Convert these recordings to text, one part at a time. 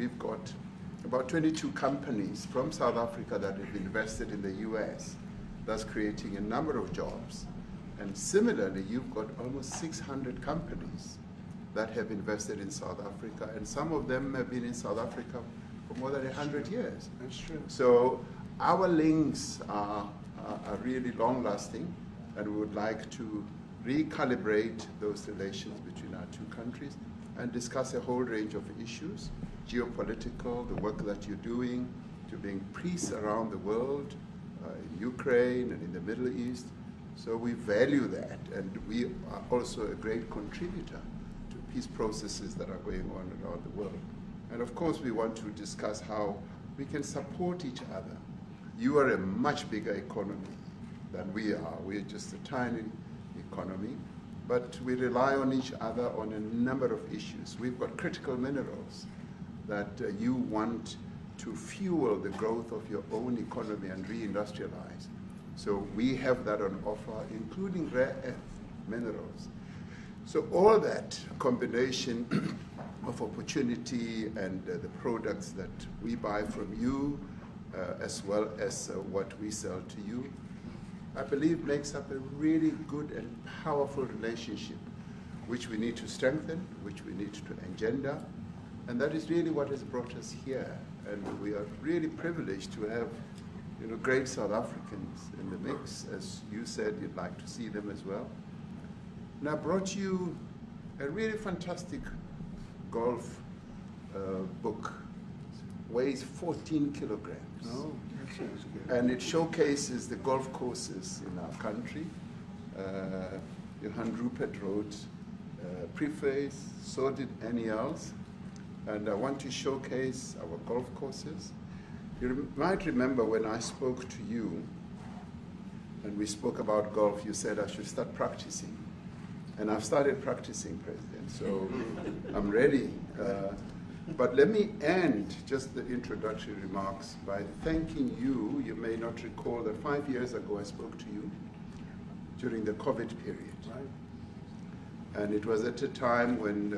we've got about 22 companies from South Africa that have invested in the US, thus creating a number of jobs. And similarly, you've got almost 600 companies that have invested in South Africa, and some of them have been in South Africa for more than 100 years. That's true. So our links are really long-lasting, and we would like to recalibrate those relations between our two countries and discuss a whole range of issues, geopolitical, the work that you're doing to bring peace around the world, in Ukraine and in the Middle East. So we value that, and we are also a great contributor to peace processes that are going on around the world. And of course, we want to discuss how we can support each other. You are a much bigger economy than we are. We're just a tiny economy, but we rely on each other on a number of issues. We've got critical minerals that you want to fuel the growth of your own economy and reindustrialize. So we have that on offer, including rare earth minerals. So all that combination of opportunity and the products that we buy from you, as well as what we sell to you, I believe makes up a really good and powerful relationship, which we need to strengthen, which we need to engender, and that is really what has brought us here. And we are really privileged to have, great South Africans in the mix. As you said, you'd like to see them as well. And I brought you a really fantastic golf book. Weighs 14 kilograms. Oh, that sounds good. And it showcases the golf courses in our country. Johan Rupert wrote preface, so did Annie Els. And I want to showcase our golf courses. You might remember when I spoke to you, and we spoke about golf, you said I should start practicing. And I've started practicing, President, so I'm ready. But let me end just the introductory remarks by thanking you. You may not recall that 5 years ago I spoke to you during the COVID period. Right. And it was at a time when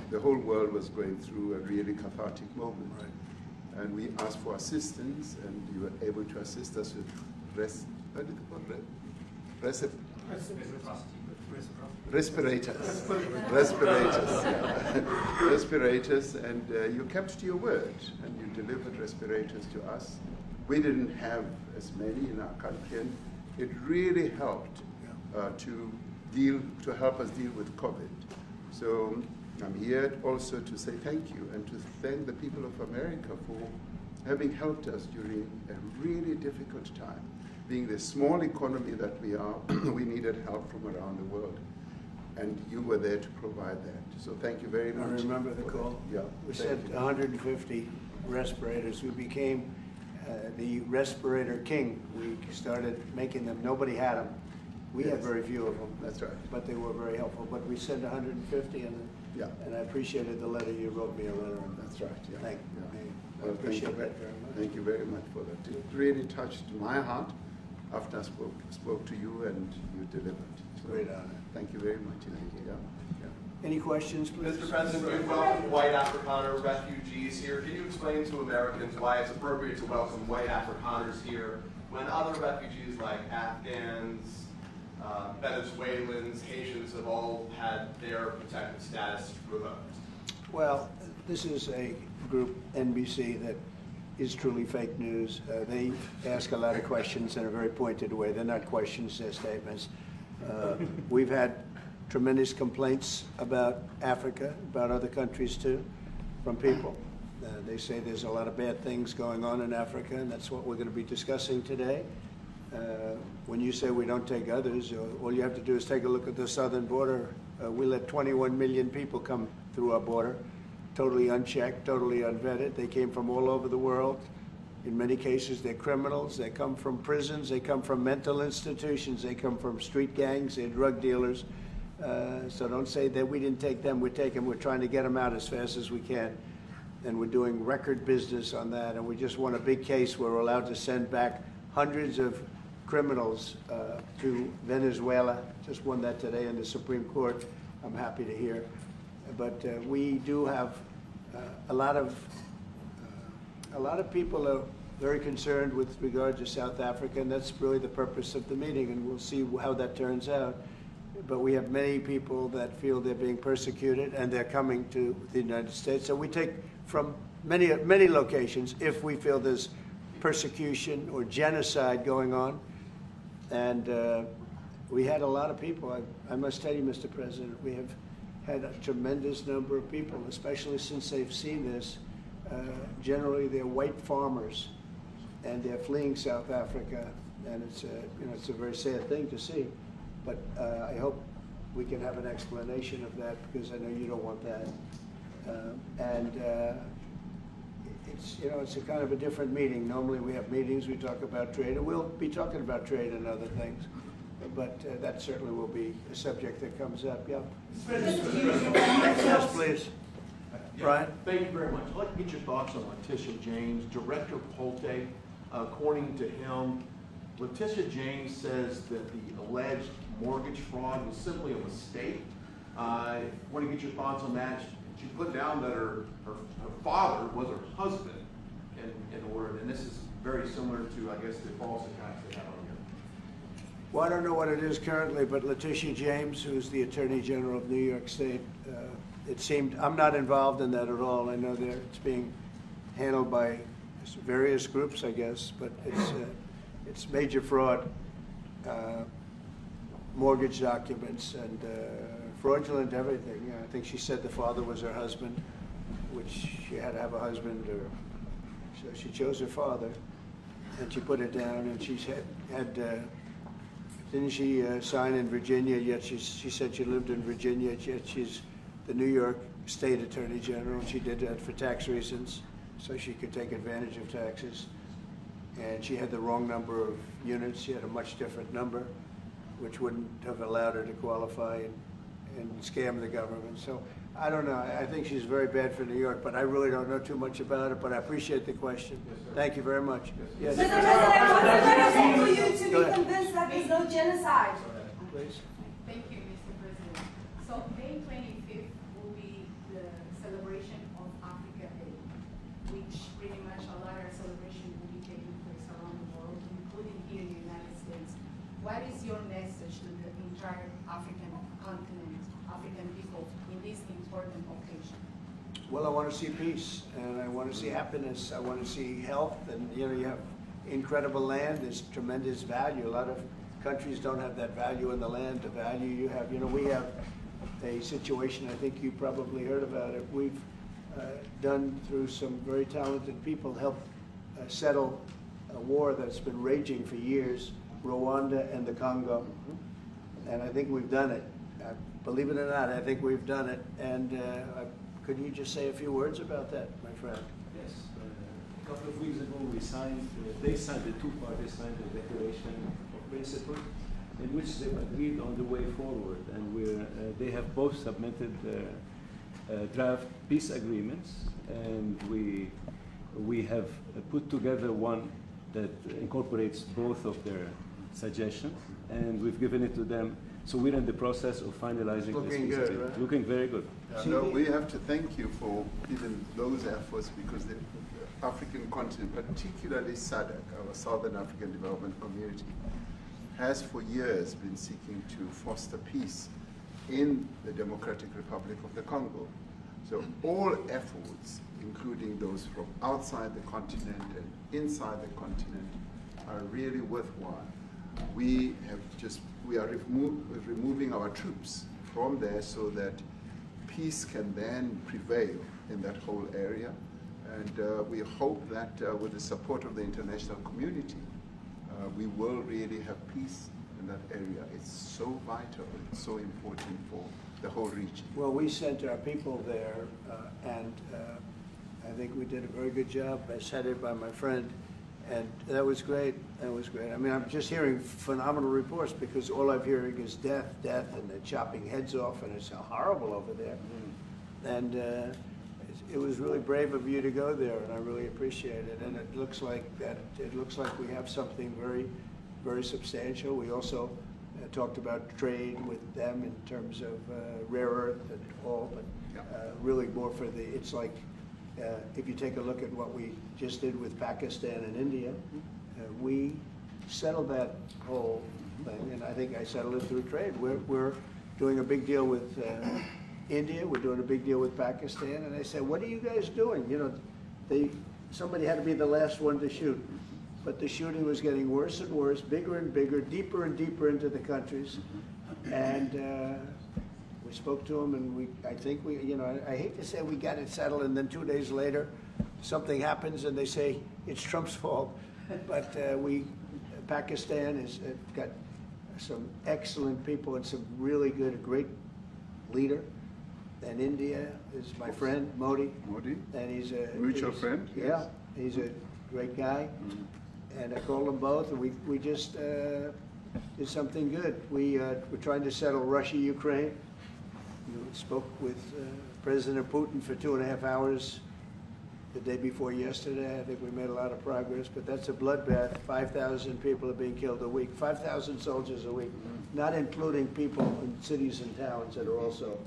the whole world was going through a really cathartic moment. Right. And we asked for assistance, and you were able to assist us with respirators, respirators, and you kept to your word, and you delivered respirators to us. We didn't have as many in our country, and it really helped to help us deal with COVID. So I'm here also to say thank you and to thank the people of America for having helped us during a really difficult time. Being the small economy that we are, we needed help from around the world. And you were there to provide that. So thank you very much. I remember the call. Yeah. We sent 150 respirators. We became the respirator king. We started making them. Nobody had them. We had very few of them. That's right. But they were very helpful. But we sent 150, and I appreciated the letter. You wrote me a letter. That's right. Yeah. Thank you. Well, I appreciate that very much. Thank you very much for that. It really touched my heart after I spoke to you, and you delivered. So, great honor. Thank you very much indeed. Yeah. Any questions, please? Mr. President, you welcome white Afrikaner refugees here. Can you explain to Americans why it's appropriate to welcome white Afrikaners here when other refugees like Afghans, Venezuelans, Haitians have all had their protected status revoked? Well, this is a group, NBC, that is truly fake news. They ask a lot of questions in a very pointed way. They're not questions, they're statements. We've had tremendous complaints about Africa, about other countries too, from people. They say there's a lot of bad things going on in Africa, and that's what we're going to be discussing today. When you say we don't take others, all you have to do is take a look at the southern border. We let 21 million people come through our border, totally unchecked, totally unvetted. They came from all over the world. In many cases, they're criminals. They come from prisons. They come from mental institutions. They come from street gangs. They're drug dealers. So don't say that we didn't take them. We take them. We're trying to get them out as fast as we can. And we're doing record business on that. And we just won a big case where we're allowed to send back hundreds of criminals to Venezuela. Just won that today in the Supreme Court. I'm happy to hear. But we do have a lot of A lot of people are very concerned with regard to South Africa, and that's really the purpose of the meeting, and we'll see how that turns out. But we have many people that feel they're being persecuted, and they're coming to the United States. So we take from many locations if we feel there's persecution or genocide going on. And we had a lot of people. I must tell you, Mr. President, we have had a tremendous number of people, especially since they've seen this. Generally, they're white farmers, and they're fleeing South Africa, and it's a very sad thing to see. But I hope we can have an explanation of that, because I know you don't want that. It's a kind of a different meeting. Normally we have meetings, we talk about trade, and we'll be talking about trade and other things. But that certainly will be a subject that comes up. Yeah. Yes, please. Brian? Thank you very much. I'd like to get your thoughts on Leticia James, Director Polte. According to him, Leticia James says that the alleged mortgage fraud was simply a mistake. I want to get your thoughts on that. She put down that her father was her husband in order, and this is very similar to, I guess, the false attacks they had on you. Well, I don't know what it is currently, but Leticia James, who's the Attorney General of New York State, it seemed, I'm not involved in that at all. I know it's being handled by various groups, I guess, but it's major fraud, mortgage documents, and fraudulent everything. Yeah, I think she said the father was her husband, which she had to have a husband, or so she chose her father, and she put it down. And she had didn't she sign in Virginia? Yet she said she lived in Virginia. Yet she's the New York State Attorney General. She did that for tax reasons, so she could take advantage of taxes. And she had the wrong number of units. She had a much different number, which wouldn't have allowed her to qualify and scam the government. So I don't know. I think she's very bad for New York, but I really don't know too much about it. But I appreciate the question. Yes, thank you very much. Yes, yes. Mr. President, what's the for you to be convinced that there's no genocide? Please. Thank you, Mr. President. So May 25th will be the celebration of Africa Day, which pretty much a lot of celebration will be taking place around the world, including here in the United States. What is your message to the entire African continent, African people in this important occasion? Well, I want to see peace, and I want to see happiness. I want to see health, and you have incredible land. There's tremendous value. A lot of countries don't have that value in the land, the value you have. We have a situation, I think you probably heard about it. We've done, through some very talented people, helped settle a war that's been raging for years, Rwanda and the Congo. And I think we've done it. Believe it or not, I think we've done it. And could you just say a few words about that, my friend? Yes. A couple of weeks ago, the two parties signed a declaration of principles in which they've agreed on the way forward. And they have both submitted draft peace agreements, and we have put together one that incorporates both of their suggestions, and we've given it to them. So we're in the process of finalizing this Looking peace good, agreement. right? Looking very good. No, we have to thank you for even those efforts, because the African continent, particularly SADC, our Southern African Development Community, has for years been seeking to foster peace in the Democratic Republic of the Congo. So all efforts, including those from outside the continent and inside the continent, are really worthwhile. We are removing our troops from there so that peace can then prevail in that whole area. And we hope that with the support of the international community, we will really have peace in that area. It's so vital, it's so important for the whole region. Well, we sent our people there, and I think we did a very good job, as headed by my friend, and that was great. That was great. I mean, I'm just hearing phenomenal reports, because all I'm hearing is death, and they're chopping heads off, and it's horrible over there. And it was really brave of you to go there, and I really appreciate it. And it looks like we have something very, very substantial. We also talked about trade with them in terms of rare earth and all, but really more for it's like if you take a look at what we just did with Pakistan and India, we settled that whole thing, and I think I settled it through trade. We're doing a big deal with India, we're doing a big deal with Pakistan, and they said, what are you guys doing? You know, somebody had to be the last one to shoot. But the shooting was getting worse and worse, bigger and bigger, deeper and deeper into the countries. And we spoke to them, and I think you know, I hate to say we got it settled, and then 2 days later, something happens, and they say it's Trump's fault. But Pakistan has got some excellent people and some really good, great leader. And India is my friend, Modi. Modi? And he's a mutual friend? Yeah, Yes. he's a great guy. And I called them both, and we just did something good. We're trying to settle Russia, Ukraine. We spoke with President Putin for 2.5 hours the day before yesterday. I think we made a lot of progress, but that's a bloodbath. 5,000 people are being killed a week, 5,000 soldiers a week, not including people in cities and towns that are also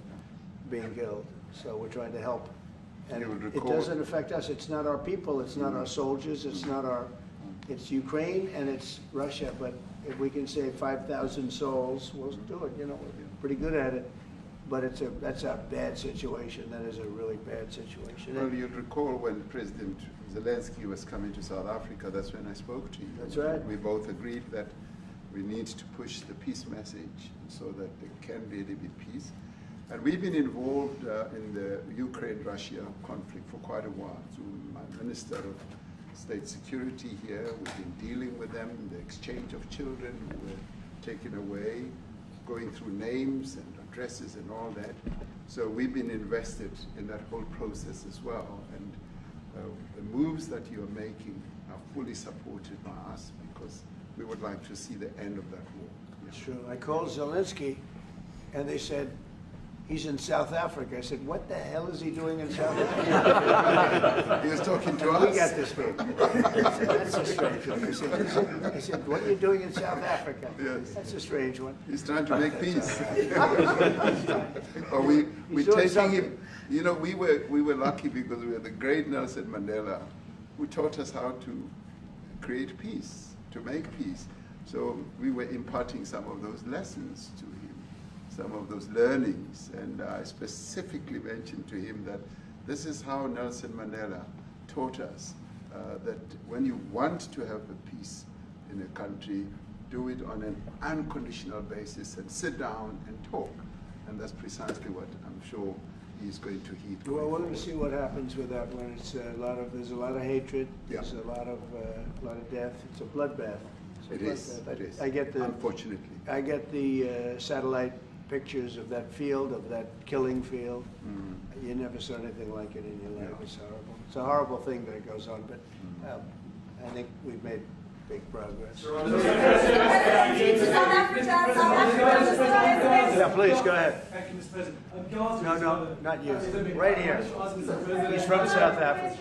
being killed. So we're trying to help. And it doesn't affect us. It's not our people, it's not our soldiers, it's Ukraine and it's Russia, but if we can save 5,000 souls, we'll do it. You know, we're pretty good at it. But that's a bad situation. That is a really bad situation. Well, you'd recall when President Zelensky was coming to South Africa, that's when I spoke to you. That's right. We both agreed that we need to push the peace message so that there can really be peace. And we've been involved in the Ukraine-Russia conflict for quite a while. So my Minister of State Security here, we've been dealing with them, the exchange of children who were taken away, going through names and addresses and all that. So we've been invested in that whole process as well. And the moves that you're making are fully supported by us because we would like to see the end of that war. That's true. I called Zelensky and they said, he's in South Africa. I said, what the hell is he doing in South Africa? He was talking to us. We got this big. I said, that's a strange one. I said, what are you doing in South Africa? Yes. That's a strange one. He's trying to make peace. Or we're taking him. You know, we were lucky because we had the great Nelson Mandela who taught us how to create peace, to make peace. So we were imparting some of those lessons to him, some of those learnings, and I specifically mentioned to him that this is how Nelson Mandela taught us that when you want to have a peace in a country, do it on an unconditional basis and sit down and talk. And that's precisely what I'm sure he's going to heed. Well, we're going to see what happens with that one. It's there's a lot of hatred. Yeah. There's a lot of death. It's a bloodbath. It is. I get the unfortunately. I get the satellite pictures of that field, of that killing field. You never saw anything like it in your life. It's horrible. It's a horrible thing that goes on, but I think we've made big progress. Yeah, please, go ahead. Thank you, Mr. President. No, not you. Right here. He's from South Africa.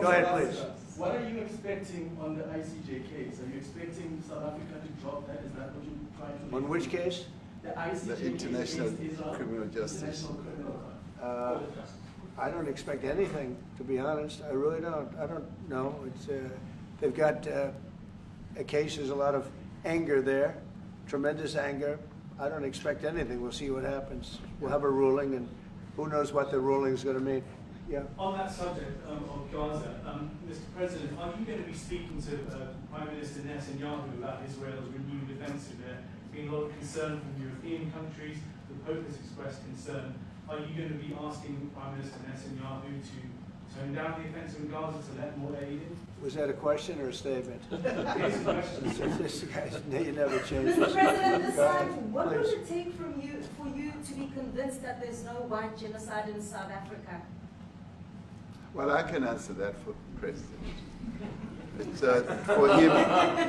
Go ahead, please. What are you expecting on the ICJ case? Are you expecting South Africa to drop that? Is that what you're trying to do? On which case? The ICJ The International case Criminal Justice. International Criminal Court. I don't expect anything, to be honest. I really don't. I don't know. It's they've got a case. There's a lot of anger there, tremendous anger. I don't expect anything. We'll see what happens. We'll have a ruling, and who knows what the ruling is going to mean. Yeah. On that subject of Gaza, Mr. President, are you going to be speaking to Prime Minister Netanyahu about Israel's renewed offensive? There's been a lot of concern from European countries. The Pope has expressed concern. Are you going to be asking Prime Minister Netanyahu to tone down the offensive in Gaza to let more aid in? Was that a question or a statement? It's a question. This guy's, you never change. Mr. President, this time, Please. what will it take for you to be convinced that there's no white genocide in South Africa? Well, I can answer that for the President. It's for him.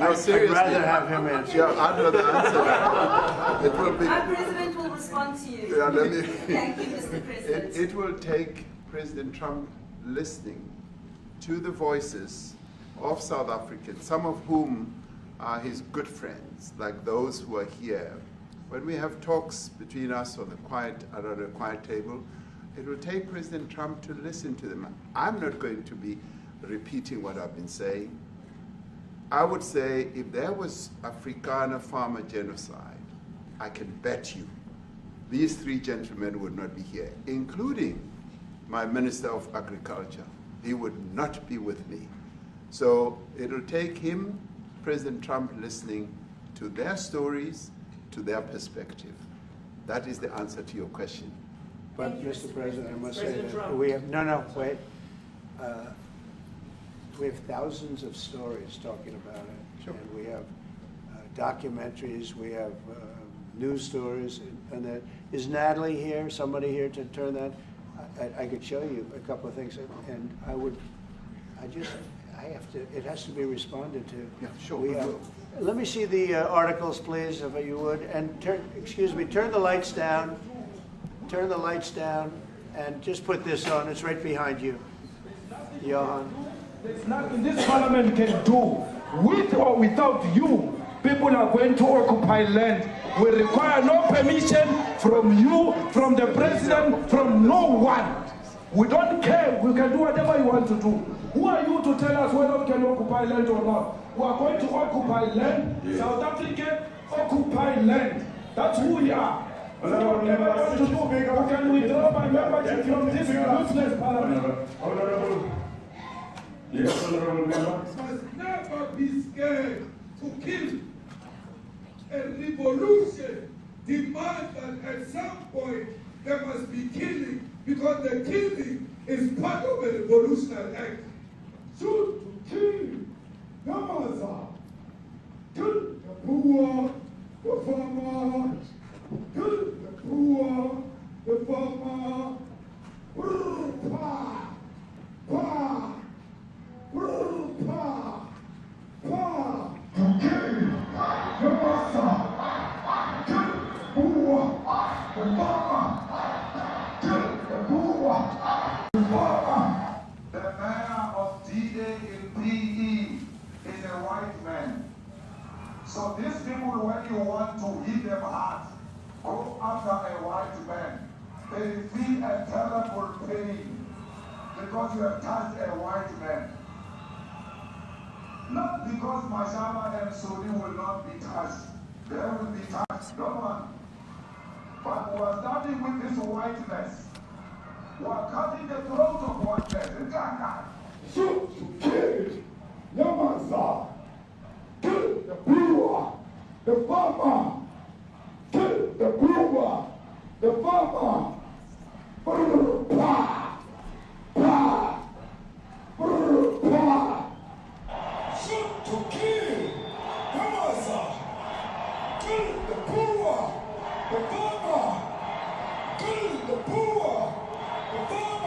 No, seriously. I'd rather have him answer. Yeah, I'd rather answer that. It will be. Our President will respond to you. Yeah, let me. Thank you, Mr. President. It will take President Trump listening to the voices of South Africans, some of whom are his good friends, like those who are here. When we have talks between us on the around a quiet table, It will take President Trump to listen to them. I'm not going to be repeating what I've been saying. I would say if there was Afrikaner farmer genocide, I can bet you these three gentlemen would not be here, including my Minister of Agriculture. He would not be with me. So it'll take him, President Trump, listening to their stories, to their perspective. That is the answer to your question. But, Mr. President, I must say President that Trump. we have, no, wait. We have thousands of stories talking about it. Sure. And we have documentaries, we have news stories. And that, is Natalie here, somebody here to turn that? I could show you a couple of things, and I have to, it has to be responded to. Yeah, sure, We we have, will. let me see the articles, please, if you would, and turn the lights down. Turn the lights down, and just put this on. It's right behind you, Johan. There's nothing this parliament can do. With or without you, people are going to occupy land. We require no permission from you, from the president, from no one. We don't care. We can do whatever you want to do. Who are you to tell us whether we can occupy land or not? We are going to occupy land. Yeah. South Africa occupy land. That's who we are. Whatever we want to do, we can withdraw my membership from this useless parliament. Honorable. Yes, honorable member. Must never be scared to kill. A revolution demands that at some point there must be killing, because the killing is part of a revolutionary act. Shoot to kill, Gaza, kill the poor, the farmer, kill the poor, the farmer, pa, pa, pa, pa, to kill Gaza, kill the poor, the farmer, kill the poor, the farmer. The mayor of D-Day in PE is a white man. So these people, when you want to hit them hard, go after a white man. They feel a terrible pain because you have touched a white man. Not because Mashaba and Sudi will not be touched. They will be touched, no one. But we are starting with this whiteness. We are cutting the throat of whiteness. Shoot to kill Yamaza, kill the brewer, the farmer, kill the brewer, the farmer. Pa, pa, pa. Shoot to kill Yamaza, kill the brewer, the farmer, kill the brewer, the farmer.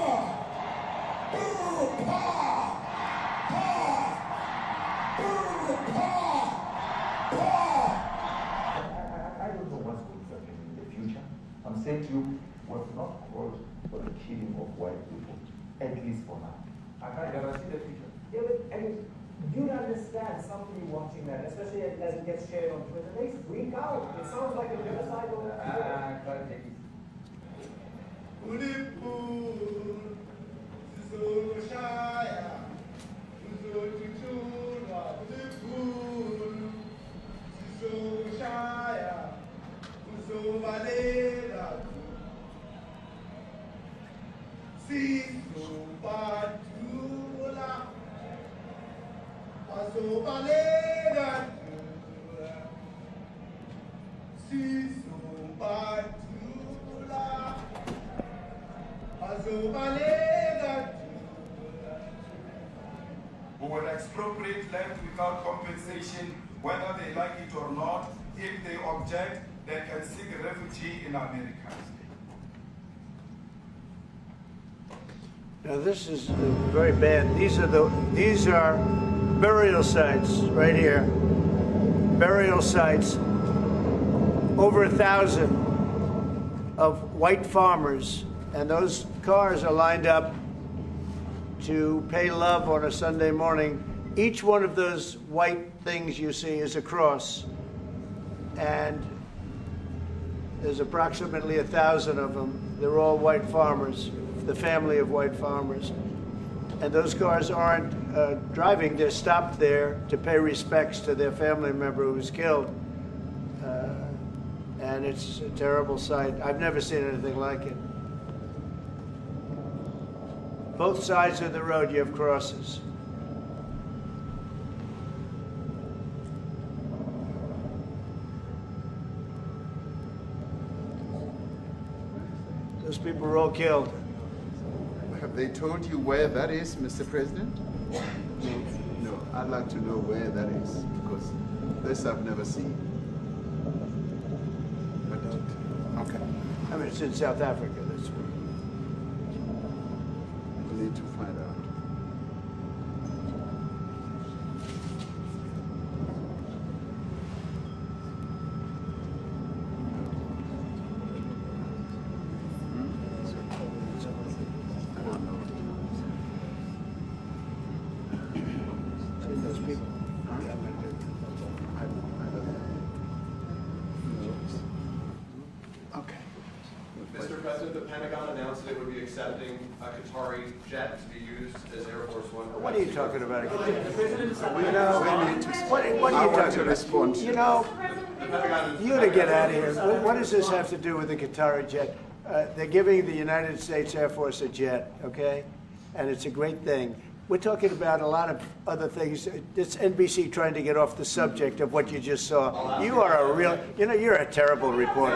I don't know what's going to happen in the future. I'm saying to you, we have not called for the killing of white people, at least for now. I can't guarantee the future. Yeah, but I mean, you'd understand somebody watching that, especially as it gets shared on Twitter. They freak out. It sounds like a genocide on Twitter. Who will expropriate land without compensation, whether they like it or not. If they object, they can seek refugee in America. Now this is very bad. These are burial sites right here. Burial sites. Over 1,000 of white farmers, and those cars are lined up to pay love on a Sunday morning. Each one of those white things you see is a cross, and there's approximately 1,000 of them. They're all white farmers, the family of white farmers. And those cars aren't driving, they're stopped there to pay respects to their family member who was killed. And it's a terrible sight. I've never seen anything like it. Both sides of the road, you have crosses. Those people were all killed. Have they told you where that is, Mr. President? No, I'd like to know where that is, because this I've never seen. But, okay. I mean, it's in South Africa, that's where. We need to find out. Mr. President, the Pentagon announced that it would be accepting a Qatari jet to be used as Air Force One. What are you talking about? You know, what are you talking about? You know, you gotta get out of here. What does this have to do with the Qatari jet? They're giving the United States Air Force a jet, okay? And it's a great thing. We're talking about a lot of other things. It's NBC trying to get off the subject of what you just saw. You are a real, you know, you're a terrible reporter.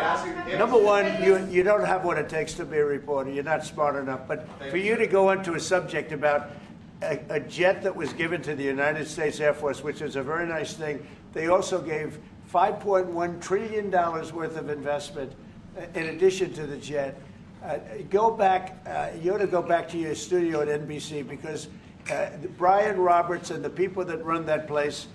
Number one, you don't have what it takes to be a reporter. You're not smart enough. But for you to go into a subject about a jet that was given to the United States Air Force, which is a very nice thing, they also gave $5.1 trillion worth of investment in addition to the jet. Go back, you ought to go back to your studio at NBC, because Brian Roberts and the people that run that place,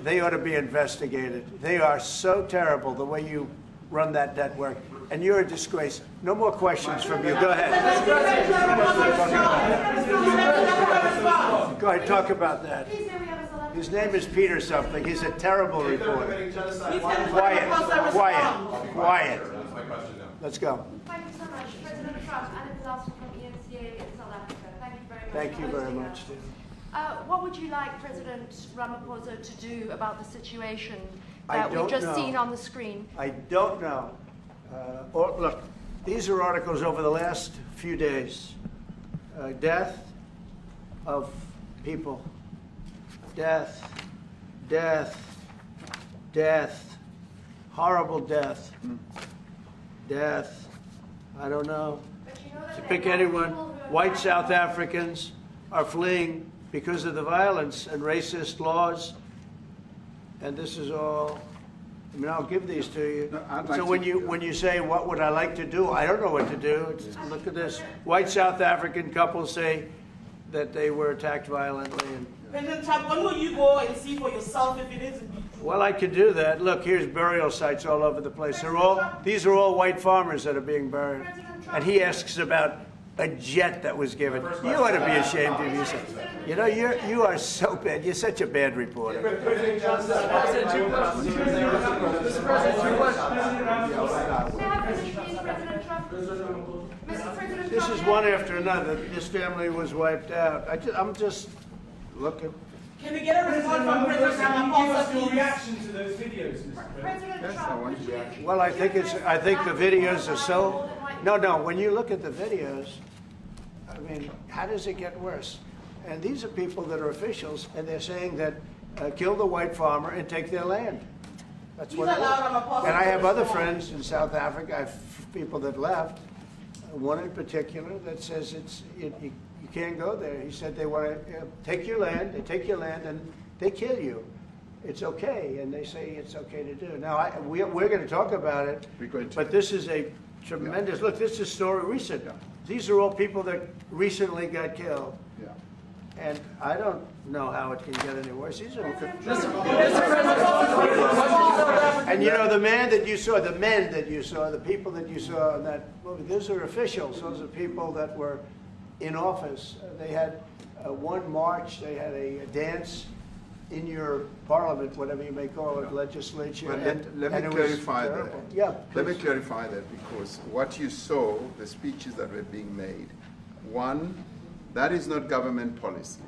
they ought to be investigated. They are so terrible the way you run that network, and you're a disgrace. No more questions from you. Go ahead. Go ahead, talk about that. His name is Peter something. He's a terrible reporter. Quiet, quiet, quiet. Let's go. Thank you so much. President Trump, and a disaster from EMCA in South Africa. Thank you very much. Thank you very much, Steve. What would you like President Ramaphosa to do about the situation that we've just seen on the screen? I don't know. Look, these are articles over the last few days. Death of people. Death, death, death, horrible death. Death, I don't know. To pick anyone, white South Africans are fleeing because of the violence and racist laws. And this is all, I mean, I'll give these to you. So when you say, what would I like to do? I don't know what to do. Look at this. White South African couples say that they were attacked violently. And, President Trump, when will you go and see for yourself if it is indeed true? well, I could do that. Look, here's burial sites all over the place. These are all white farmers that are being buried. And he asks about a jet that was given. You ought to be ashamed of yourself. You know, you are so bad. You're such a bad reporter. This is one after another. This family was wiped out. I'm just looking. Can we get a response from President Ramaphosa? Your reaction to those videos, Mr. President? Yes, I want your reaction. Well, I think the videos are so. No. When you look at the videos, I mean, how does it get worse? And these are people that are officials, and they're saying that kill the white farmer and take their land. That's what it is. And I have other friends in South Africa. I have people that left. One in particular that says you can't go there. He said they want to take your land, they take your land, and they kill you. It's okay, and they say it's okay to do. Now, we're going to talk about it, but this is a tremendous, look, this is a story recent. These are all people that recently got killed. Yeah. And I don't know how it can get any worse. These are, and you know, the men that you saw, the people that you saw in that movie, those are officials. Those are people that were in office. They had one march, they had a dance in your parliament, whatever you may call it, legislature. Well, let me clarify that. Yeah, let me clarify that, because what you saw, the speeches that were being made, one, that is not government policy.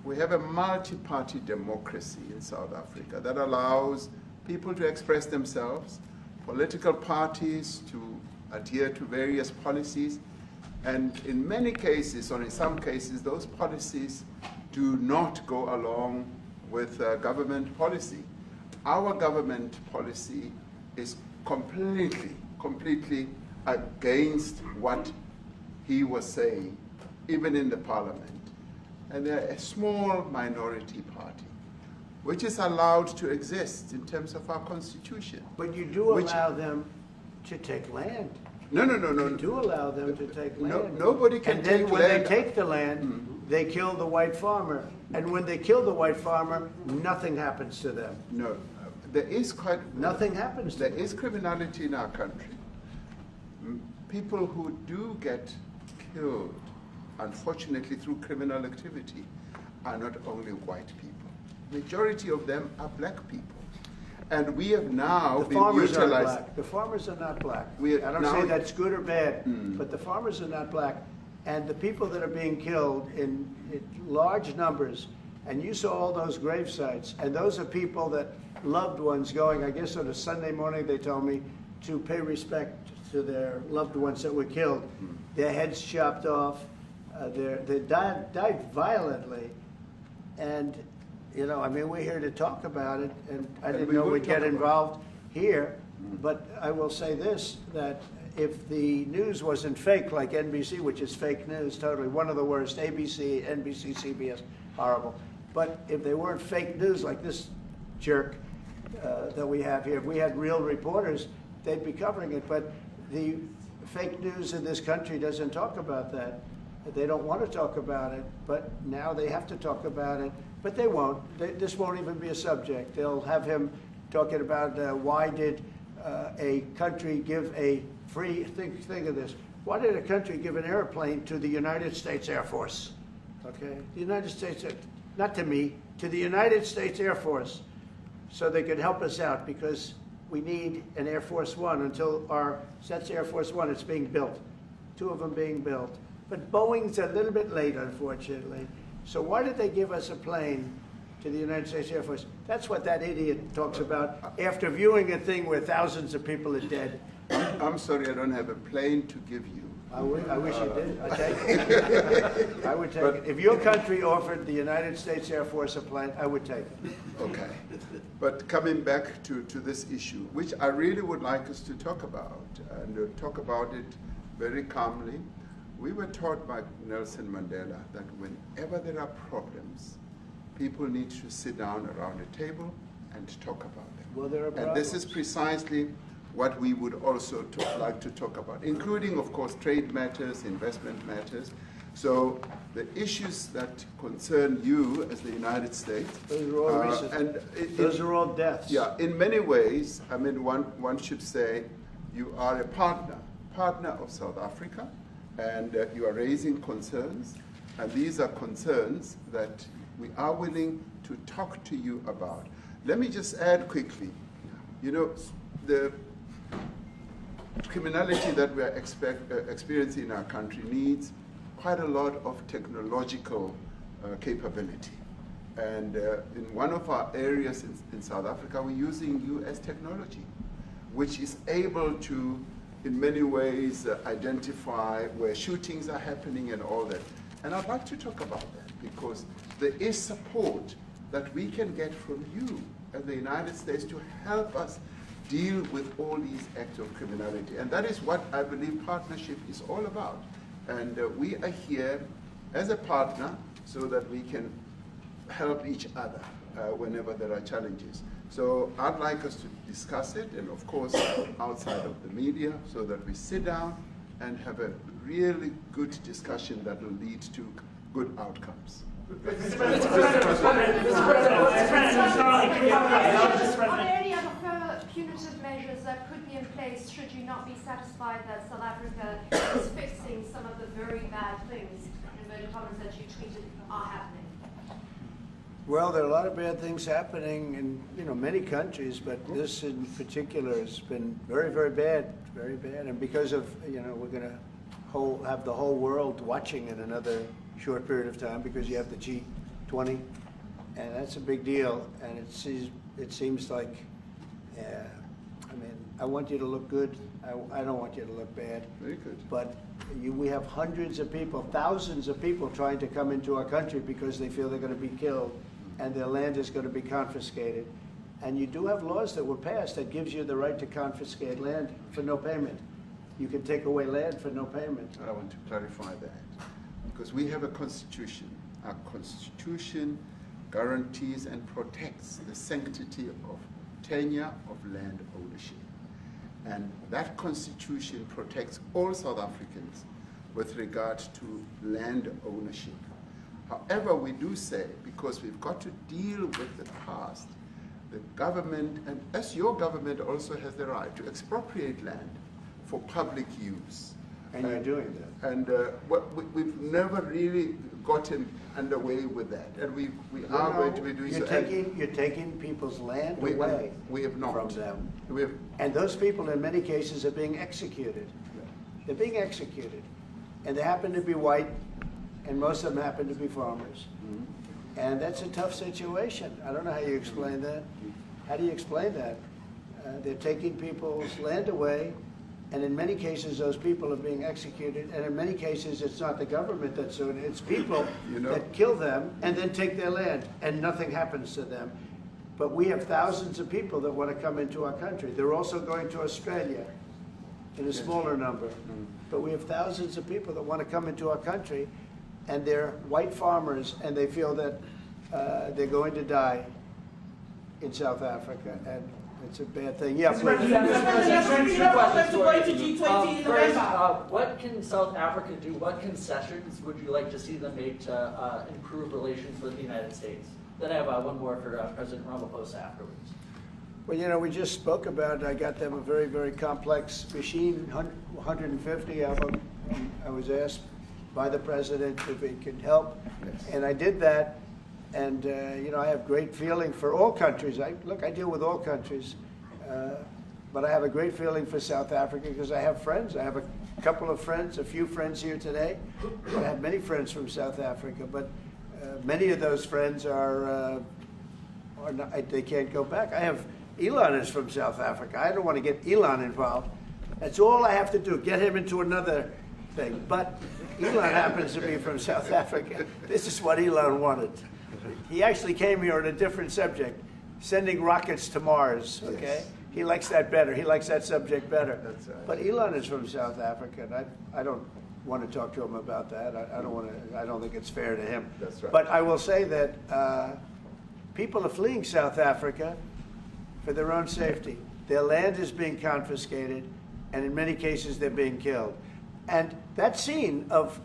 We have a multi-party democracy in South Africa that allows people to express themselves, political parties to adhere to various policies, and in many cases, or in some cases, those policies do not go along with government policy. Our government policy is completely against what he was saying, even in the parliament. And they're a small minority party, which is allowed to exist in terms of our constitution. But you do allow them to take land. No. You do allow them to take land. Nobody can take land. And then when they take the land, they kill the white farmer. And when they kill the white farmer, nothing happens to them. No, there is nothing happens to them. There is criminality in our country. People who do get killed, unfortunately, through criminal activity, are not only white people. Majority of them are black people. And we have now the farmers are black. The farmers are not black. I don't say that's good or bad, but the farmers are not black. And the people that are being killed in large numbers, and you saw all those grave sites, and those are people that loved ones going, I guess on a Sunday morning, they told me, to pay respect to their loved ones that were killed. Their heads chopped off. They died violently. And, you know, I mean, we're here to talk about it, and I didn't know we'd get involved here. But I will say this, that if the news wasn't fake, like NBC, which is fake news, totally, one of the worst, ABC, NBC, CBS, horrible. But if they weren't fake news like this jerk that we have here, if we had real reporters, they'd be covering it. But the fake news in this country doesn't talk about that. They don't want to talk about it, but now they have to talk about it. But they won't. This won't even be a subject. They'll have him talking about why did a country give a free, think of this, why did a country give an airplane to the United States Air Force? Okay, the United States, not to me, to the United States Air Force, so they could help us out, because we need an Air Force One until that's Air Force One, it's being built, 2 of them being built. But Boeing's a little bit late, unfortunately. So why did they give us a plane to the United States Air Force? That's what that idiot talks about after viewing a thing where thousands of people are dead. I'm sorry, I don't have a plane to give you. I wish you did. I'd take it. I would take it. If your country offered the United States Air Force a plane, I would take it. Okay. But coming back to this issue, which I really would like us to talk about, and talk about it very calmly. We were taught by Nelson Mandela that whenever there are problems, people need to sit down around a table and talk about them. Well, there are problems. And this is precisely what we would also like to talk about, including, of course, trade matters, investment matters. So the issues that concern you as the United States. Those are all recent. Those are all deaths. Yeah, in many ways, I mean, one should say you are a partner of South Africa, and you are raising concerns, and these are concerns that we are willing to talk to you about. Let me just add quickly, you know, the criminality that we are experiencing in our country needs quite a lot of technological capability. And in one of our areas in South Africa, we're using US technology, which is able to, in many ways, identify where shootings are happening and all that. And I'd like to talk about that, because there is support that we can get from you as the United States to help us deal with all these acts of criminality. And that is what I believe partnership is all about. And we are here as a partner so that we can help each other whenever there are challenges. So I'd like us to discuss it, and of course outside of the media, so that we sit down and have a really good discussion that will lead to good outcomes. Are there any other further punitive measures that could be in place should you not be satisfied that South Africa is fixing some of the very bad things, in inverted commas, that you tweeted are happening? Well, there are a lot of bad things happening in many countries, but this in particular has been very, very bad, very bad. And because of we're going to have the whole world watching in another short period of time because you have the G20, and that's a big deal. And it seems like, I mean, I want you to look good. I don't want you to look bad. Very good. But we have hundreds of people, thousands of people trying to come into our country because they feel they're going to be killed and their land is going to be confiscated. And you do have laws that were passed that gives you the right to confiscate land for no payment. You can take away land for no payment. I want to clarify that because we have a constitution. Our constitution guarantees and protects the sanctity of tenure of land ownership. And that constitution protects all South Africans with regard to land ownership. However, we do say, because we've got to deal with the past, the government, and as your government also has the right to expropriate land for public use. And you're doing that. And we've never really gotten underway with that. And we are going to be doing so. You're taking people's land away we have not. From them. We have, and those people in many cases are being executed. They're being executed. And they happen to be white, and most of them happen to be farmers. Mm-hmm. And that's a tough situation. I don't know how you explain that. How do you explain that? They're taking people's land away, and in many cases those people are being executed, and in many cases it's not the government that's doing it, it's people that kill them and then take their land, and nothing happens to them. But we have thousands of people that want to come into our country. They're also going to Australia in a smaller number. But we have thousands of people that want to come into our country, and they're white farmers, and they feel that they're going to die in South Africa, and it's a bad thing. Yeah, please. What can South Africa do? What concessions would you like to see them make to improve relations with the United States? Then I have one more for President Ramaphosa afterwards. Well, we just spoke about it. I got them a very, very complex machine, 150 of them. I was asked by the president if he could help, and I did that. And, I have great feeling for all countries. I deal with all countries. But I have a great feeling for South Africa because I have friends. I have a couple of friends, a few friends here today. I have many friends from South Africa. But many of those friends are not, they can't go back. I have, Elon is from South Africa. I don't want to get Elon involved. That's all I have to do, get him into another thing. But Elon happens to be from South Africa. This is what Elon wanted. He actually came here on a different subject, sending rockets to Mars, okay? Yes. He likes that better. He likes that subject better. That's right. But Elon is from South Africa, and I don't want to talk to him about that. I don't think it's fair to him. That's right. But I will say that people are fleeing South Africa for their own safety. Their land is being confiscated, and in many cases they're being killed. And that scene of,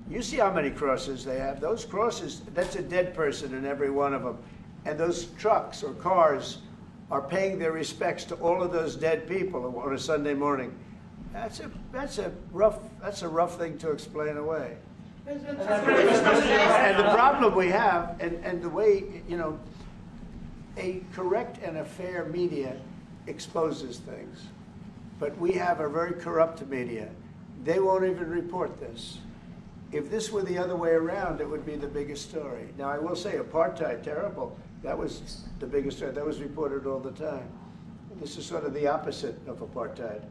you see how many crosses they have. Those crosses, that's a dead person in every one of them. And those trucks or cars are paying their respects to all of those dead people on a Sunday morning. That's a rough thing to explain away. And the problem we have, and the way, a correct and a fair media exposes things. But we have a very corrupt media. They won't even report this. If this were the other way around, it would be the biggest story. Now, I will say apartheid, terrible. That was the biggest story. That was reported all the time. This is sort of the opposite of apartheid.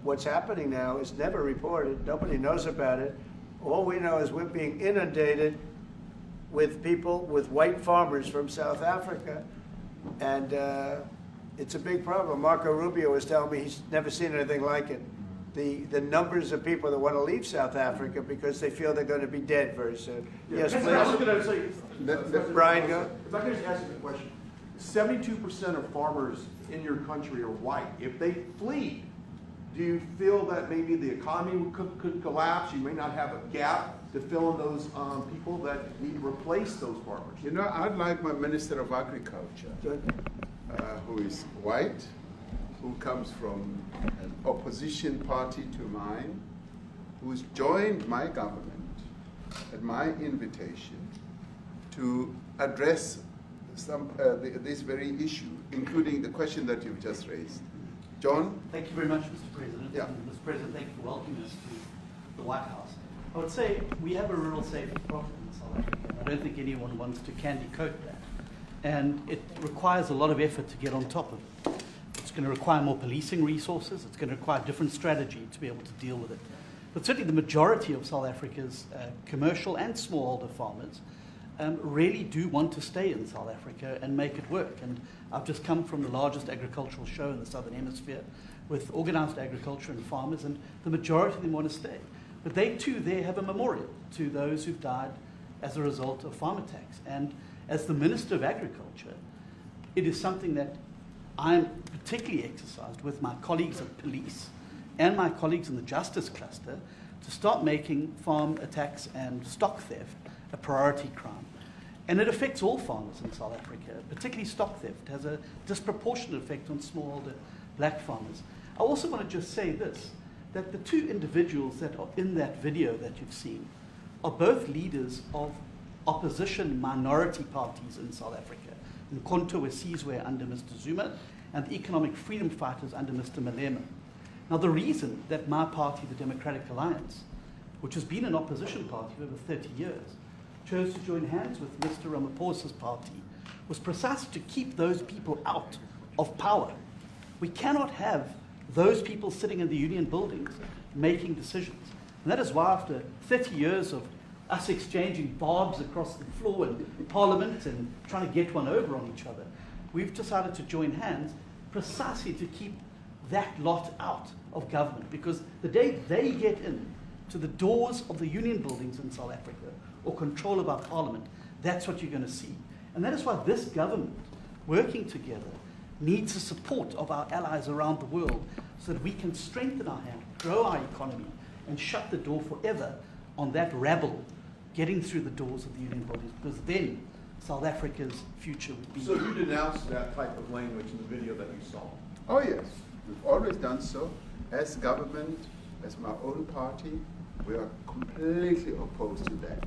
What's happening now is never reported. Nobody knows about it. All we know is we're being inundated with people, with white farmers from South Africa. And it's a big problem. Marco Rubio was telling me he's never seen anything like it. The numbers of people that want to leave South Africa because they feel they're going to be dead very soon. Yes, please. I was going to say, Brian, go. If I could just ask you a question. 72% of farmers in your country are white. If they flee, do you feel that maybe the economy could collapse? You may not have a gap to fill in those people that need to replace those farmers. I'd like my Minister of Agriculture, who is white, who comes from an opposition party to mine, who's joined my government at my invitation to address this very issue, including the question that you've just raised. John? Thank you very much, Mr. President. Yeah. Mr. President, thank you for welcoming us to the White House. I would say we have a rural safety problem in South Africa. I don't think anyone wants to candy coat that. And it requires a lot of effort to get on top of it. It's going to require more policing resources. It's going to require a different strategy to be able to deal with it. But certainly the majority of South Africa's commercial and smallholder farmers really do want to stay in South Africa and make it work. And I've just come from the largest agricultural show in the Southern Hemisphere with organized agriculture and farmers, and the majority of them want to stay. But they too there have a memorial to those who've died as a result of farm attacks. And as the Minister of Agriculture, it is something that I'm particularly exercised with my colleagues at police and my colleagues in the justice cluster to start making farm attacks and stock theft a priority crime. And it affects all farmers in South Africa, particularly stock theft. It has a disproportionate effect on smallholder black farmers. I also want to just say this, that the two individuals that are in that video that you've seen are both leaders of opposition minority parties in South Africa. Mkhonto weSizwe under Mr. Zuma and the economic freedom fighters under Mr. Malema. Now the reason that my party, the Democratic Alliance, which has been an opposition party for over 30 years, chose to join hands with Mr. Ramaphosa's party was precisely to keep those people out of power. We cannot have those people sitting in the union buildings making decisions. And that is why after 30 years of us exchanging barbs across the floor in Parliament and trying to get one over on each other, we've decided to join hands precisely to keep that lot out of government. Because the day they get in to the doors of the union buildings in South Africa or control of our Parliament, that's what you're going to see. And that is why this government, working together, needs the support of our allies around the world so that we can strengthen our hand, grow our economy, and shut the door forever on that rabble getting through the doors of the union buildings, because then South Africa's future would be... So you denounced that type of language in the video that you saw? Oh yes, we've always done so. As government, as my own party, we are completely opposed to that.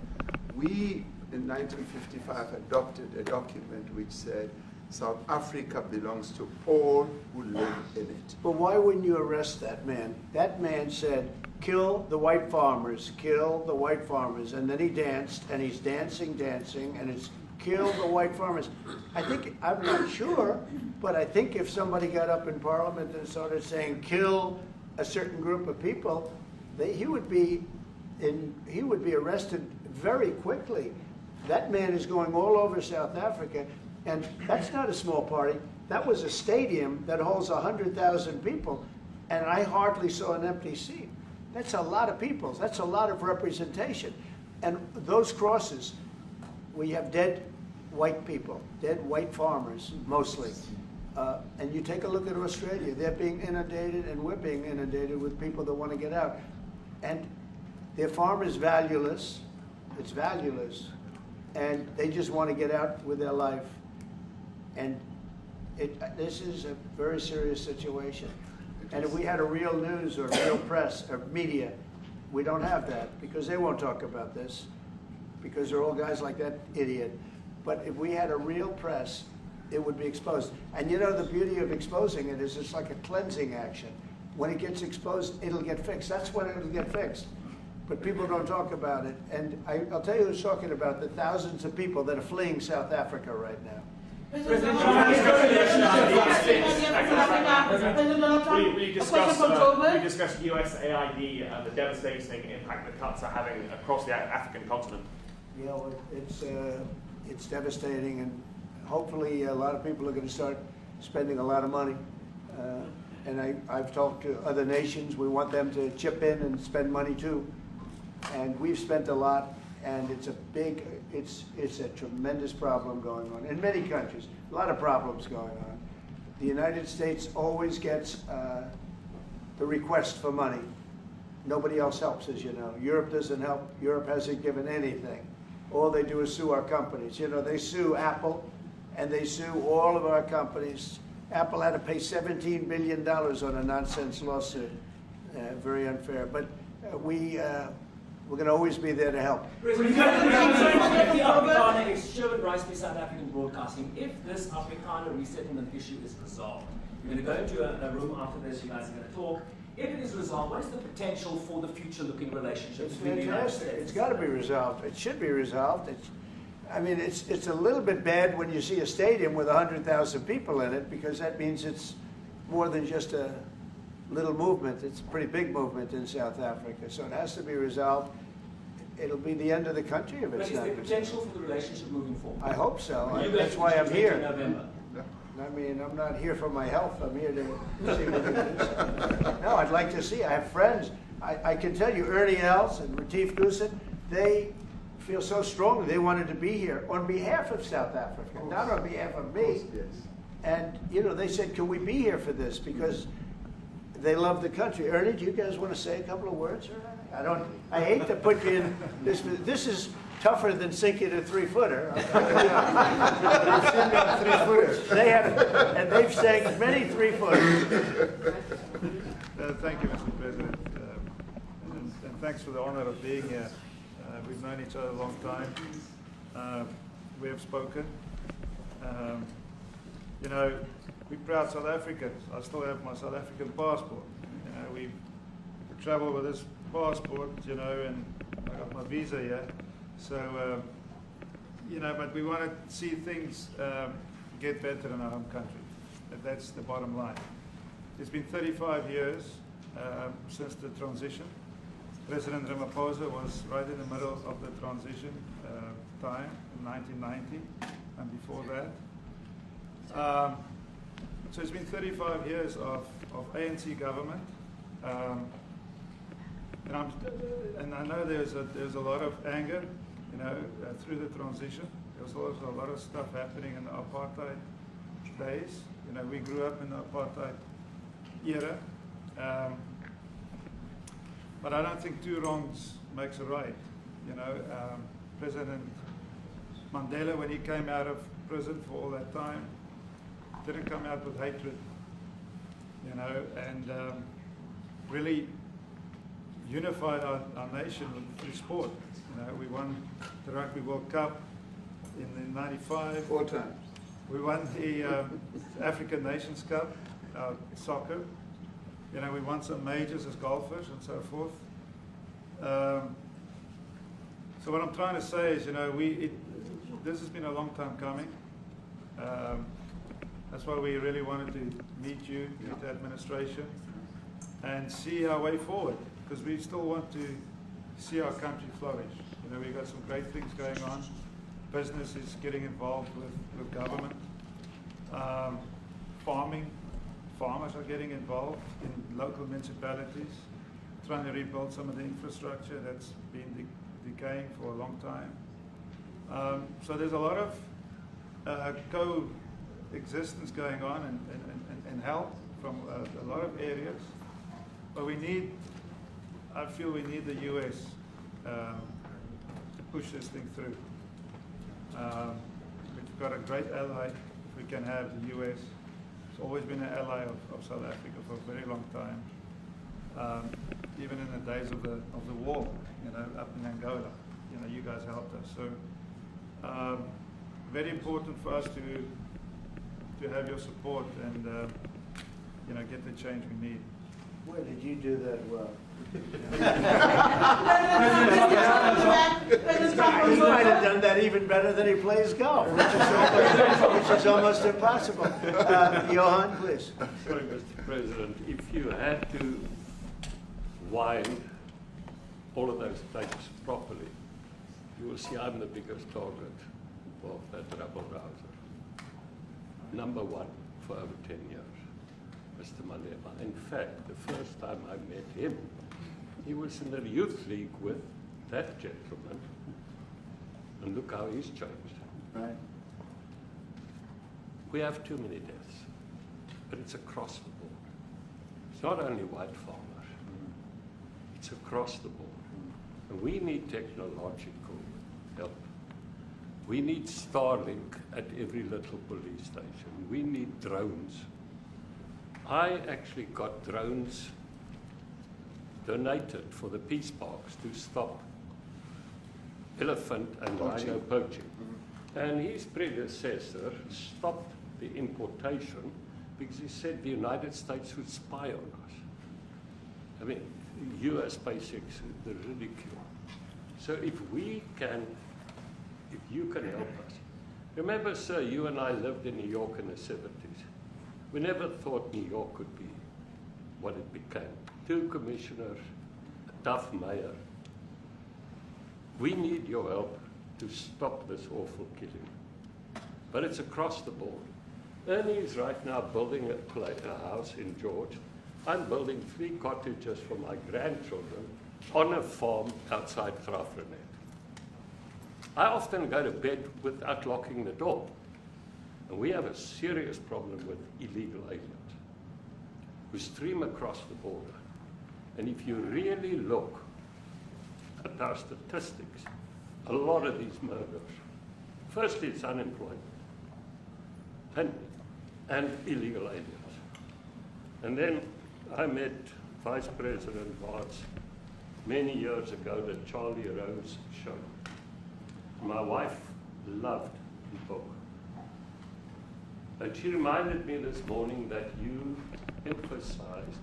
We, in 1955, adopted a document which said South Africa belongs to all who live in it. But why wouldn't you arrest that man? That man said, kill the white farmers, kill the white farmers. And then he danced, and he's dancing, and it's kill the white farmers. I think, I'm not sure, but I think if somebody got up in Parliament and started saying kill a certain group of people, he would be arrested very quickly. That man is going all over South Africa, and that's not a small party. That was a stadium that holds 100,000 people, and I hardly saw an empty seat. That's a lot of people. That's a lot of representation. And those crosses, we have dead white people, dead white farmers, mostly. And you take a look at Australia, they're being inundated, and we're being inundated with people that want to get out. And their farm is valueless, it's valueless, and they just want to get out with their life. And this is a very serious situation. And if we had a real news or real press or media, we don't have that, because they won't talk about this, because they're all guys like that idiot. But if we had a real press, it would be exposed. And you know, the beauty of exposing it is it's like a cleansing action. When it gets exposed, it'll get fixed. That's when it'll get fixed. But people don't talk about it. And I'll tell you who's talking about the thousands of people that are fleeing South Africa right now. We discussed USAID and the devastating impact that cuts are having across the African continent. Yeah, well, it's devastating, and hopefully a lot of people are going to start spending a lot of money. And I've talked to other nations. We want them to chip in and spend money too. And we've spent a lot, and it's a tremendous problem going on in many countries. A lot of problems going on. The United States always gets the request for money. Nobody else helps, as you know. Europe doesn't help. Europe hasn't given anything. All they do is sue our companies. You know, they sue Apple, and they sue all of our companies. Apple had to pay $17 billion on a nonsense lawsuit. Very unfair. But we We're going to always be there to help. The Afrikaner is Sherman Rice by South African Broadcasting. If this Afrikaner resettlement issue is resolved, you're going to go into a room after this, you guys are going to talk. If it is resolved, what is the potential for the future-looking relationship between the United States? It's got to be resolved. It should be resolved. I mean, it's a little bit bad when you see a stadium with 100,000 people in it, because that means it's more than just a little movement. It's a pretty big movement in South Africa. So it has to be resolved. It'll be the end of the country if it's not. But is there potential for the relationship moving forward? I hope so. That's why I'm here. I mean, I'm not here for my health. I'm here to see what it is. No, I'd like to see. I have friends. I can tell you, Ernie Els and Retief Goosen, they feel so strongly they wanted to be here on behalf of South Africa, not on behalf of me. And, you know, they said, can we be here for this? Because they love the country. Ernie, do you guys want to say a couple of words? I hate to put you in this. This is tougher than sinking a 3-footer. They have, and they've sank many 3-footers. Thank you, Mr. President, and thanks for the honor of being here. We've known each other a long time. We have spoken. You know, we're proud South Africans. I still have my South African passport. You know, we travel with this passport, you know, and I got my visa here. So, you know, but we want to see things get better in our home country. That's the bottom line. It's been 35 years since the transition. President Ramaphosa was right in the middle of the transition time in 1990 and before that. So it's been 35 years of ANC government. And I know there's a lot of anger, you know, through the transition. There was also a lot of stuff happening in the apartheid days. You know, we grew up in the apartheid era. But I don't think two wrongs makes a right. You know, President Mandela, when he came out of prison for all that time, didn't come out with hatred, you know, and really unified our nation through sport. You know, we won the Rugby World Cup in '95. 4 times. We won the African Nations Cup, soccer. You know, we won some majors as golfers and so forth. So what I'm trying to say is, you know, this has been a long time coming. That's why we really wanted to meet you, meet the administration, and see our way forward, because we still want to see our country flourish. You know, we've got some great things going on. Business is getting involved with government. Farmers are getting involved in local municipalities, trying to rebuild some of the infrastructure that's been decaying for a long time. So there's a lot of coexistence going on and help from a lot of areas. But I feel we need the US to push this thing through. We've got a great ally if we can have the US. It's always been an ally of South Africa for a very long time. Even in the days of the war, you know, up in Angola, you know, you guys helped us. So very important for us to have your support and you know, get the change we need. Where did you do that well? You might have done that even better than he plays golf, which is almost impossible. Johan, please. Sorry, Mr. President, if you had to wind all of those places properly, you will see I'm the biggest target of that rabble-rouser. Number one for over 10 years, Mr. Malema. In fact, the first time I met him, he was in the youth league with that gentleman, and look how he's changed. Right. We have too many deaths, but it's across the board. It's not only white farmers, it's across the board. And we need technological help. We need Starlink at every little police station. We need drones. I actually got drones donated for the peace parks to stop elephant and rhino poaching. And his predecessor stopped the importation because he said the United States would spy on us. I mean, US basics, the ridicule. So if you can help us. Remember, sir, you and I lived in New York in the 70s. We never thought New York could be what it became. 2 commissioners, a tough mayor. We need your help to stop this awful killing. But it's across the board. Ernie is right now building a house in George. I'm building 3 cottages for my grandchildren on a farm outside Grafrenet. I often go to bed without locking the door. And we have a serious problem with illegal aliens who stream across the border. And if you really look at our statistics, a lot of these murders, firstly, it's unemployment and illegal aliens. And then I met Vice President Bartz many years ago, the Charlie Rose show. My wife loved the book. And she reminded me this morning that you emphasized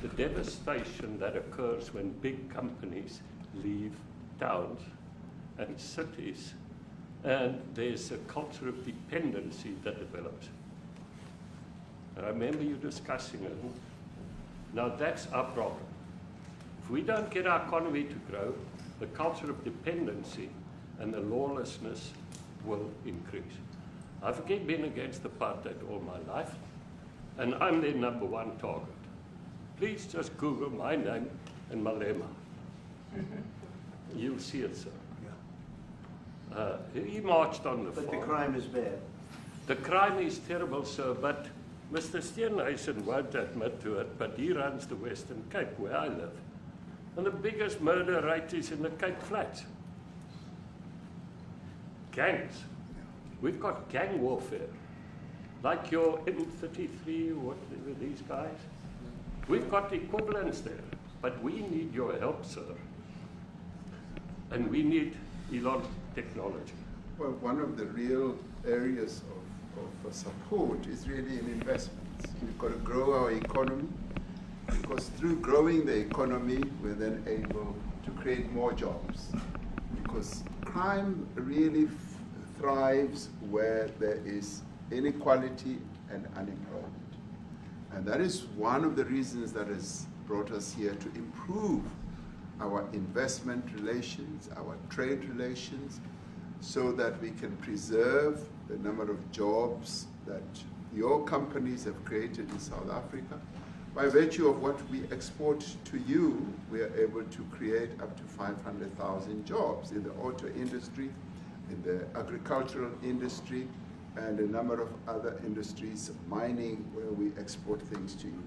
the devastation that occurs when big companies leave towns and cities, and there's a culture of dependency that develops. And I remember you discussing it. Now that's our problem. If we don't get our economy to grow, the culture of dependency and the lawlessness will increase. I've been against apartheid all my life, and I'm their #1 target. Please just Google my name and Malema. You'll see it, sir. He marched on the farm. But the crime is bad. The crime is terrible, sir, but Mr. Steenhuisen won't admit to it, but he runs the Western Cape, where I live. And the biggest murder rate is in the Cape Flats. Gangs. We've got gang warfare. Like your M33, whatever these guys. We've got equivalents there, but we need your help, sir. And we need Elon technology. Well, one of the real areas of support is really in investments. We've got to grow our economy, because through growing the economy, we're then able to create more jobs. Because crime really thrives where there is inequality and unemployment. And that is one of the reasons that has brought us here, to improve our investment relations, our trade relations, so that we can preserve the number of jobs that your companies have created in South Africa. By virtue of what we export to you, we are able to create up to 500,000 jobs in the auto industry, in the agricultural industry, and a number of other industries, mining, where we export things to you.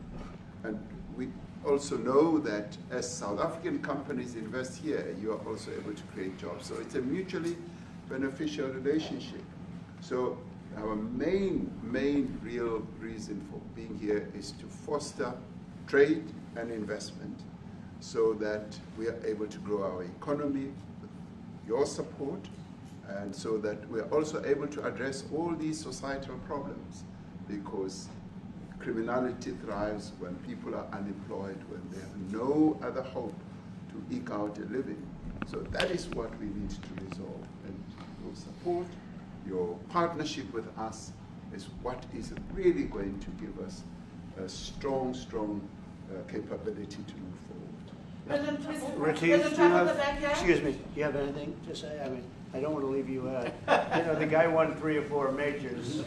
And we also know that as South African companies invest here, you are also able to create jobs. So it's a mutually beneficial relationship. So our main real reason for being here is to foster trade and investment, so that we are able to grow our economy with your support, and so that we are also able to address all these societal problems, because criminality thrives when people are unemployed, when they have no other hope to eke out a living. So that is what we need to resolve. And your support, your partnership with us, is what is really going to give us a strong capability to move forward. Retief, excuse me, do you have anything to say? I mean, I don't want to leave you out. You know, the guy won 3 or 4 majors.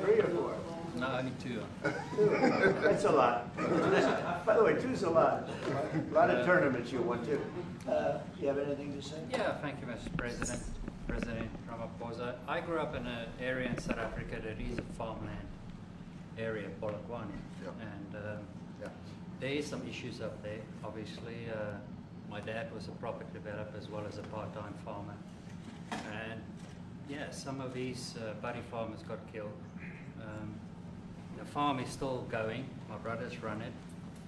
3 or 4? No, only 2. 2. That's a lot. By the way, 2's a lot. A lot of tournaments you won too. You have anything to say? Yeah, thank you, Mr. President. President Ramaphosa. I grew up in an area in South Africa that is a farmland area, Polokwane. And there is some issues up there. Obviously, my dad was a property developer as well as a part-time farmer. And yeah, some of these buddy farmers got killed. The farm is still going. My brothers run it.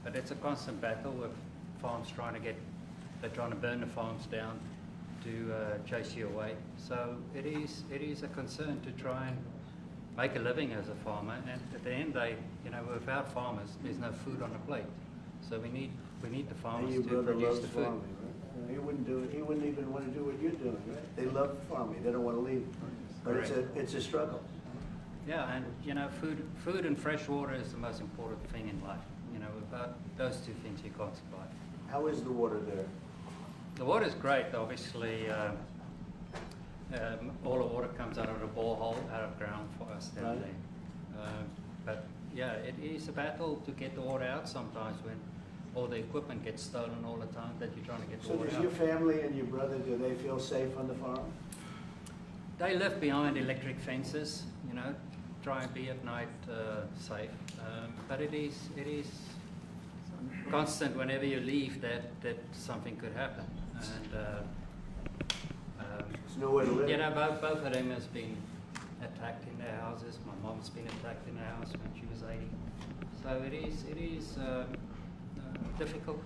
But it's a constant battle with farms they're trying to burn the farms down. chase you away. So it is a concern to try and make a living as a farmer, and at the end they, without farmers, there's no food on the plate. So we need the farmers to produce the food. Farming, right? He wouldn't do it. He wouldn't even want to do what you're doing, right? They love farming. They don't want to leave. But it's a struggle. Yeah, and food and fresh water is the most important thing in life. Without those two things you can't survive. How is the water there? The water is great, obviously. All the water comes out of the borehole, out of ground for us down there. But yeah, it is a battle to get the water out sometimes when all the equipment gets stolen all the time that you're trying to get the water out. So does your family and your brother, do they feel safe on the farm? They live behind electric fences, try and be at night safe. But it is constant whenever you leave that something could happen. And there's nowhere to live. Both of them has been attacked in their houses. My mom's been attacked in her house when she was 80. So it is difficult.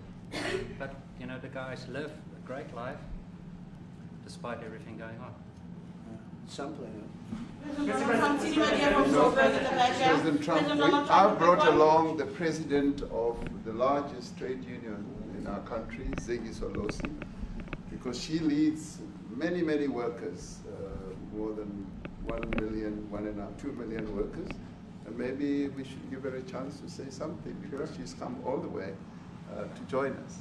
But the guys live a great life despite everything going on. Something. President Trump, I've brought along the president of the largest trade union in our country, Ziggy Solosi, because she leads many, many workers, more than 1 million, 2 million workers, and maybe we should give her a chance to say something because she's come all the way to join us.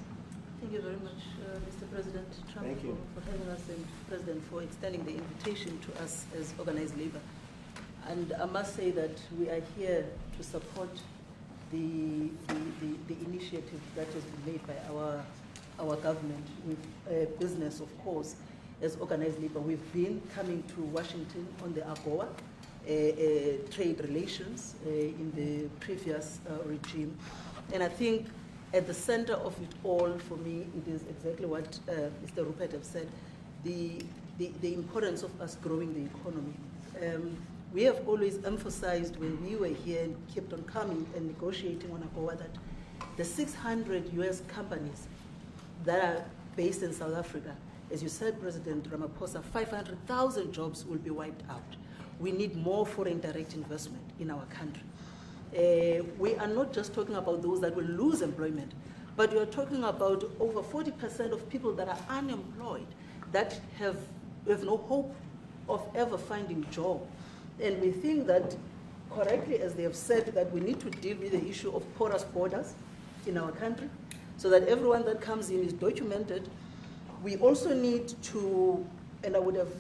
Thank you very much, Mr. President Trump, for having us, and President for extending the invitation to us as organized labor. And I must say that we are here to support the initiative that has been made by our government with business, of course, as organized labor. We've been coming to Washington on the AGOA trade relations in the previous regime, and I think at the center of it all, for me, it is exactly what Mr. Rupert has said, the importance of us growing the economy. We have always emphasized when we were here and kept on coming and negotiating on AGOA that the 600 US companies that are based in South Africa, as you said, President Ramaphosa, 500,000 jobs will be wiped out. We need more foreign direct investment in our country. We are not just talking about those that will lose employment, but we are talking about over 40% of people that are unemployed, that have no hope of ever finding a job. And we think that, correctly, as they have said, that we need to deal with the issue of porous borders in our country, so that everyone that comes in is documented. We also need to, and I would have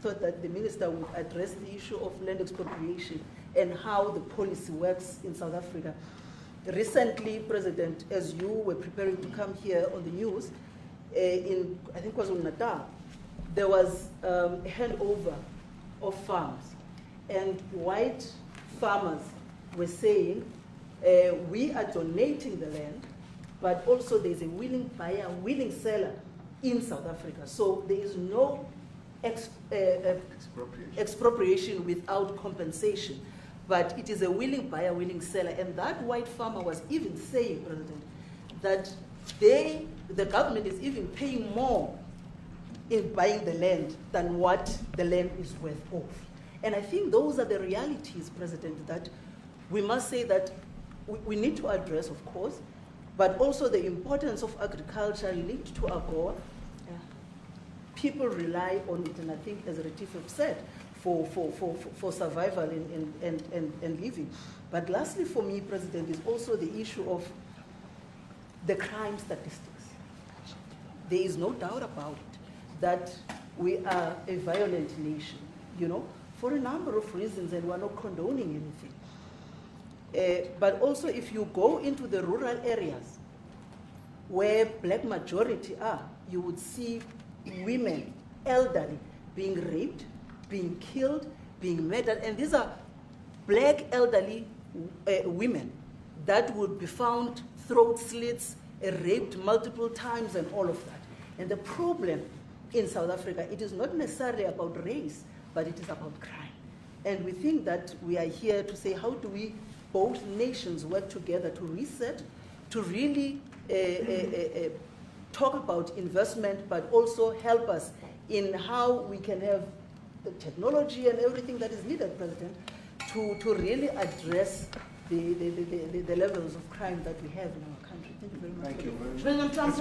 thought that the minister would address the issue of land expropriation and how the policy works in South Africa. Recently, President, as you were preparing to come here on the news, in, I think it was in Natal, there was a handover of farms. And white farmers were saying, we are donating the land, but also there's a willing buyer, willing seller in South Africa. So there is no expropriation without compensation. But it is a willing buyer, willing seller. And that white farmer was even saying, President, that the government is even paying more in buying the land than what the land is worth of. And I think those are the realities, President, that we must say that we need to address, of course, but also the importance of agriculture linked to AGOA. People rely on it, and I think, as Retief said, for survival and living. But lastly for me, President, is also the issue of the crime statistics. There is no doubt about it that we are a violent nation, for a number of reasons, and we're not condoning anything. But also if you go into the rural areas where black majority are, you would see women, elderly, being raped, being killed, being murdered, and these are black elderly women that would be found throat slits, raped multiple times, and all of that. And the problem in South Africa, it is not necessarily about race, but it is about crime. And we think that we are here to say, how do we, both nations, work together to reset, to really talk about investment, but also help us in how we can have the technology and everything that is needed, President, to really address the levels of crime that we have in our country. Thank you very much. Thank you very much. President Trump,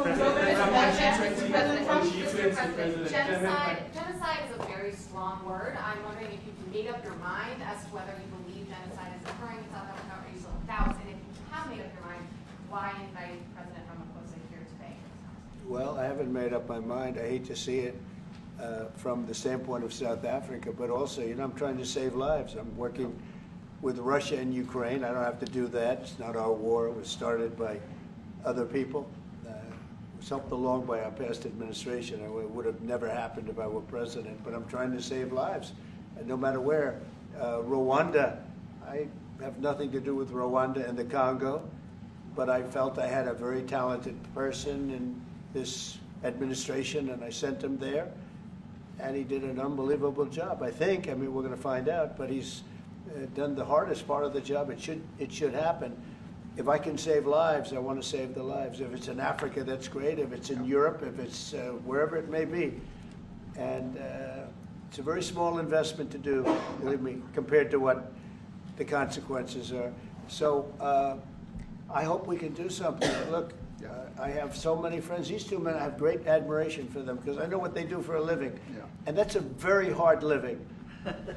Genocide is a very strong word. I'm wondering if you've made up your mind as to whether you believe genocide is occurring in South Africa, or you still have doubts, and if you have made up your mind, why invite President Ramaphosa here today? Well, I haven't made up my mind. I hate to see it from the standpoint of South Africa, but also, you know, I'm trying to save lives. I'm working with Russia and Ukraine. I don't have to do that. It's not our war. It was started by other people. It was helped along by our past administration. It would have never happened if I were president, but I'm trying to save lives. And no matter where. Rwanda, I have nothing to do with Rwanda and the Congo, but I felt I had a very talented person in this administration, and I sent him there, and he did an unbelievable job, I think. I mean, we're going to find out, but he's done the hardest part of the job. It should happen. If I can save lives, I want to save the lives. If it's in Africa, that's great. If it's in Europe, if it's wherever it may be. And it's a very small investment to do, believe me, compared to what the consequences are. So I hope we can do something. Look, I have so many friends. These two men, I have great admiration for them because I know what they do for a living. Yeah. And that's a very hard living.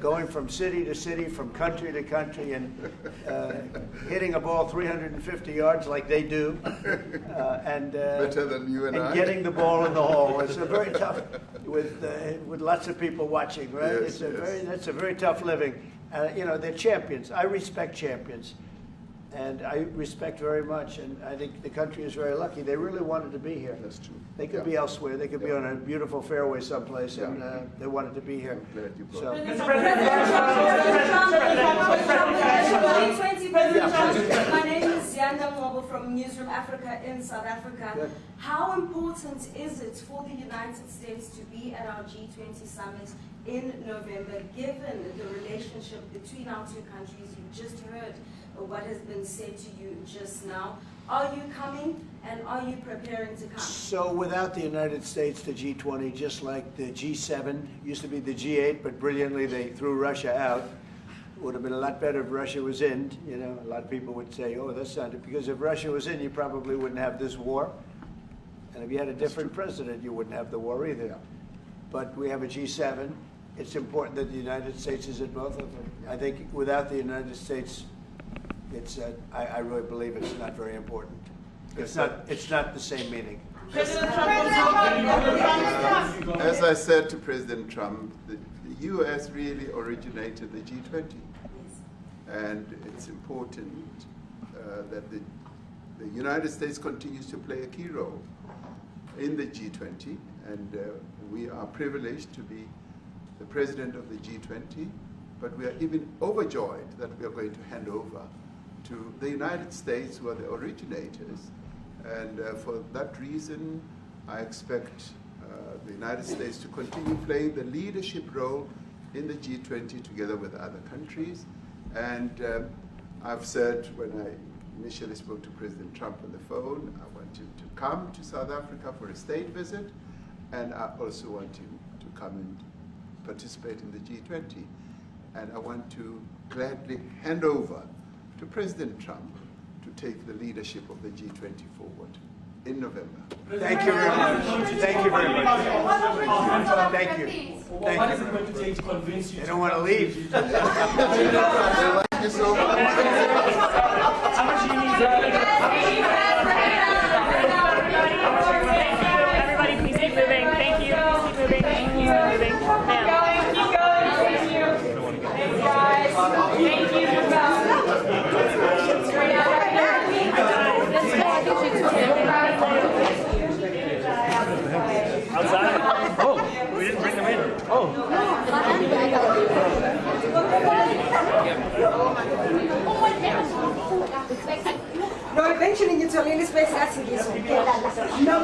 Going from city to city, from country to country, and hitting a ball 350 yards like they do, and better than you and I. Getting the ball in the hole. It's a very tough, with lots of people watching, right? Yes, that's a very tough living. You know, they're champions. I respect champions, and I respect very much. And I think the country is very lucky. They really wanted to be here. That's true. They could be elsewhere. They could be on a beautiful fairway someplace, and they wanted to be here. So. My name is Yanda Mwobo from Newsroom Africa in South Africa. Good. How important is it for the United States to be at our G20 summit in November, given the relationship between our two countries? You just heard what has been said to you just now. Are you coming, and are you preparing to come? So without the United States, the G20, just like the G7, used to be the G8, but brilliantly they threw Russia out. It would have been a lot better if Russia was in. You know, a lot of people would say, oh, that's not it. Because if Russia was in, you probably wouldn't have this war. And if you had a different president, you wouldn't have the war either. Yeah. But we have a G7. It's important that the United States is in both of them. I think without the United States, it's I really believe it's not very important. It's not the same meaning. As I said to President Trump, the U.S. really originated the G20. And it's important that the United States continues to play a key role in the G20. And we are privileged to be the president of the G20, but we are even overjoyed that we are going to hand over to the United States, who are the originators. And for that reason, I expect the United States to continue playing the leadership role in the G20 together with other countries. And I've said when I initially spoke to President Trump on the phone, I want him to come to South Africa for a state visit, and I also want him to come and participate in the G20. And I want to gladly hand over to President Trump to take the leadership of the G20 forward in November. Thank you very much. Thank you very much. Thank you. What is it going to take to convince you? They don't want to leave. How much do you need? Everybody, please keep moving. Thank you. Keep moving. Keep moving. Keep going. Thank you. Thanks, guys. Thank you. Outside? Oh, we didn't bring them in. Oh. No, eventually you tell me space that's in this one. No,